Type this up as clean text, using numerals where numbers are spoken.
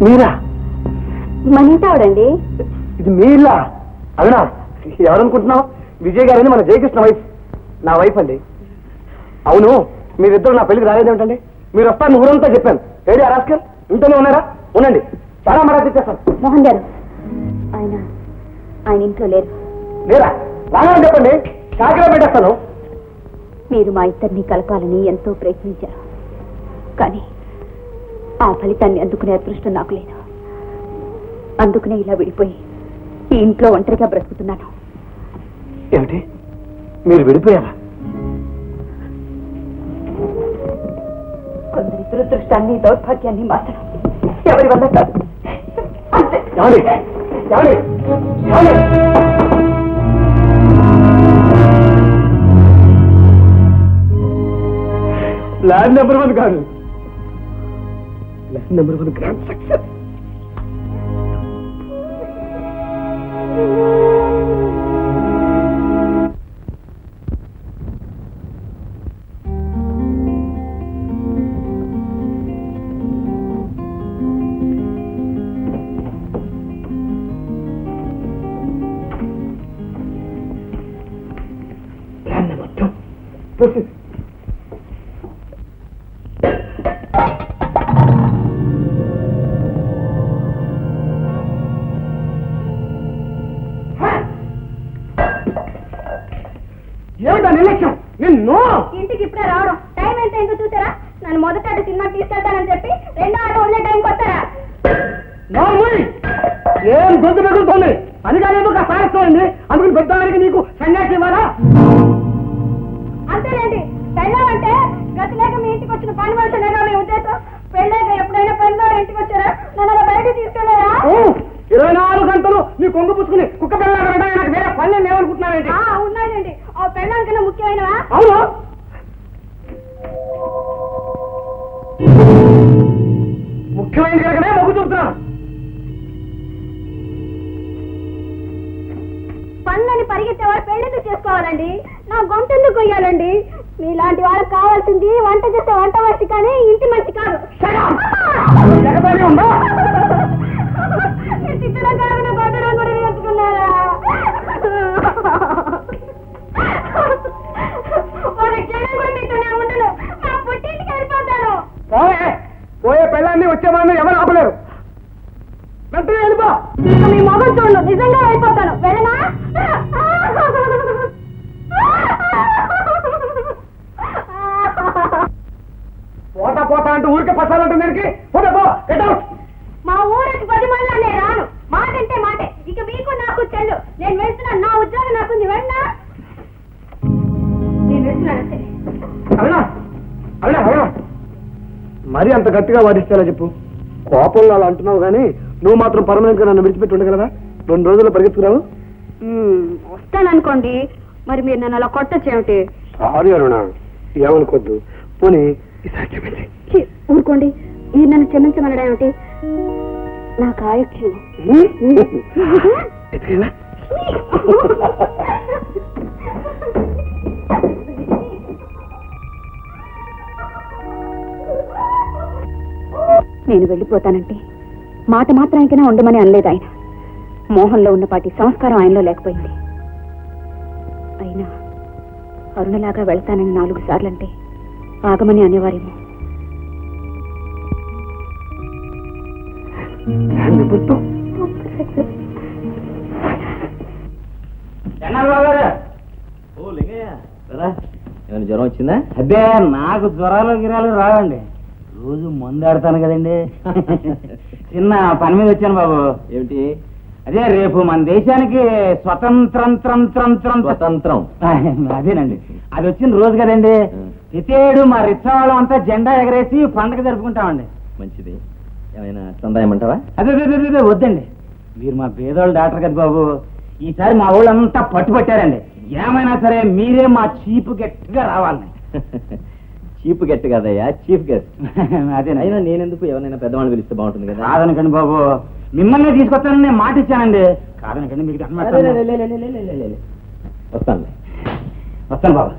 మీరా? మన ఇంటి ఆవిడండి. ఇది మీ ఇల్లా? అవునా? ఎవరనుకుంటున్నావు? విజయ్ గారని మన జయకృష్ణ వైఫ్. నా వైఫ్ అండి. అవును, మీరిద్దరు నా పెళ్లికి రాలేదేమిటండి? మీరు వస్తారని ఊరంతా చెప్పాను. ఏడి రాస్కర్, ఇంట్లోనే ఉన్నారా? ఉండండి, చాలా మరాఠీ తెచ్చేస్తాను. మోహన్ గారు, ఆయన ఇంట్లో లేరు. లేరా? రాగానే చెప్పండి, కాకిలో పెట్టేస్తాను. మీరు మా ఇద్దరిని కలపాలని ఎంతో ప్రయత్నించారు, కానీ ఆ ఫలితాన్ని అందుకునే అదృష్టం నాకు లేదు. అందుకనే ఇలా విడిపోయి ఈ ఇంట్లో ఒంటరిగా బ్రతుకుతున్నాను. ఏమిటి, మీరు విడిపోయారా? కొందరి దురదృష్టాన్ని, దౌర్భాగ్యాన్ని మాత్రం ఎవరి వల్ల కాదు. ల్యాండ్ నెంబర్ 1 కాదు, land number 1 grand success. Land number 2 proceed. ఏమిటా నిర్లక్ష్యం? నిన్ను ఇంటికి ఇప్పుడే రావడం టైం ఎంత అయిందో చూసారా? నన్ను మొదట సినిమా తీసుకెళ్తానని చెప్పి రెండో ఆట ఉండే టైంకి వస్తారా? ఏం గొంతు పెరుగుతోంది? అది కాలేదు ఒక సాగిస్తోంది. అందుకని పెద్దవారికి నీకు సన్యాసి ఇవ్వాలా? అంతేనండి, పెళ్ళామంటే గతి లేక మీ ఇంటికి వచ్చిన పని మనుషులేగా మీ ఉద్దేశం. పెళ్ళాక ఎప్పుడైనా పెళ్ళో ఇంటికి వచ్చారా? నన్ను అలా బయటకు తీసుకెళ్లారా? 24 గంటలు నీ కొంగు పుచ్చుకుని కుక్క పిల్లలు నాకు వేరే పని ఏమనుకుంటున్నావేంటి? ఉన్నాయండి, ఆ పెళ్ళానికన్నా ముఖ్యమైనవా? అవును, ముఖ్యమైన కనుకనే మొగ్గు చూపుతున్నాను. పనులని పరిగెత్తేవాడు పెళ్ళెందుకు చేసుకోవాలండి? నా గొంతెందుకు కొయ్యాలండి? మీలాంటి వాళ్ళకి కావాల్సింది వంట చేసే వంట మనిషి కానీ ఇంటి మనిషి కాదు. జగదానే ఉందా? తిట్టడం కాకుండా కొట్టడం కూడా నేర్చుకున్నారా? ఒక క్షణం కూడా తిట్టనే ఉండను. నా పుట్టింటికి వెళ్ళిపోతాను. పోయే పెళ్ళాన్ని వచ్చేవాడిని ఎవరు ఆపలేరు. వెంటనే వెళ్ళిపో. ఇక మీ మొగం చూడు, నిజంగా వెళ్ళిపోతాను. వెళ్ళనా? పోతా అంటూ ఊరికే పసాలంటే దీనికి పోతా పో. Get out. మా ఊరికి 10 మంది నేను రాను. మాటంటే మాటే. ఇక మీకు నాకు చెల్లు. నేను వెళ్తున్నాను, నా ఉద్యోగం నాకుంది. వెళ్ళనా? నేను వెళ్తున్నాను. అవునా అవునా అవునా మరి అంత గట్టిగా వాదిస్తేలా చెప్పు. కోపంలో అలా అంటున్నావు కానీ నువ్వు మాత్రం పర్మనెంట్ గా నన్ను విడిచిపెట్టి ఉండగలరా? 2 రోజుల్లో పరిగెత్తుకురావు. వస్తాననుకోండి, మరి మీరు నన్ను అలా కొట్టచ్చేమిటి? సారీ అరుణ, ఏమనుకోద్దు. పోనీ ఈసారి క్షమించి. ఊరుకోండి, మీరు నన్ను క్షమించమనడం ఏమిటి? నాకు ఆయుక్షం. ఎత్తుకెళ్ళా? నేను వెళ్ళిపోతానంటే మాట మాత్రానికైనా ఉండమని అనలేదు ఆయన. మోహన్లో ఉన్నపాటి సంస్కారం ఆయనలో లేకపోయింది. అయినా అరుణలాగా వెళ్తానని 4 సార్లంటే ఆగమని అనేవారేమో. ఏమైనా జ్వరం వచ్చిందా? అదే నాకు జ్వరాలు గిరాలు రావండి, రోజు మందు ఆడతాను కదండి. చిన్న పని మీద వచ్చాను బాబు. ఏమిటి? అదే రేపు మన దేశానికి స్వతంత్రం అదేనండి, అది వచ్చిన రోజు కదండి. ప్రతియేడు మా రిక్షా వాళ్ళం అంతా జెండా ఎగరేసి పండగ జరుపుకుంటామండి. మంచిది. ఏమైనా సందాయమంటావా? అదే వద్దండి, మీరు మా పేదోళ్ళు డాక్టర్ కదా బాబు. ఈసారి మా ఊళ్ళంతా పట్టుబట్టారండి. ఏమైనా సరే మీరే మా చీఫ్ గెస్ట్గా రావాలని. చీఫ్ గెస్ట్ కదయ్యా, చీఫ్ గెస్ట్. అదే అయినా నేనెందుకు? ఎవరైనా పెద్దవాళ్ళు పిలిస్తే బాగుంటుంది కదా. కాదనకండి బాబు, మిమ్మల్ని తీసుకొస్తానని నేను మాట ఇచ్చానండి. కాదనకండి, మీకు వస్తాను వస్తాను బాబు.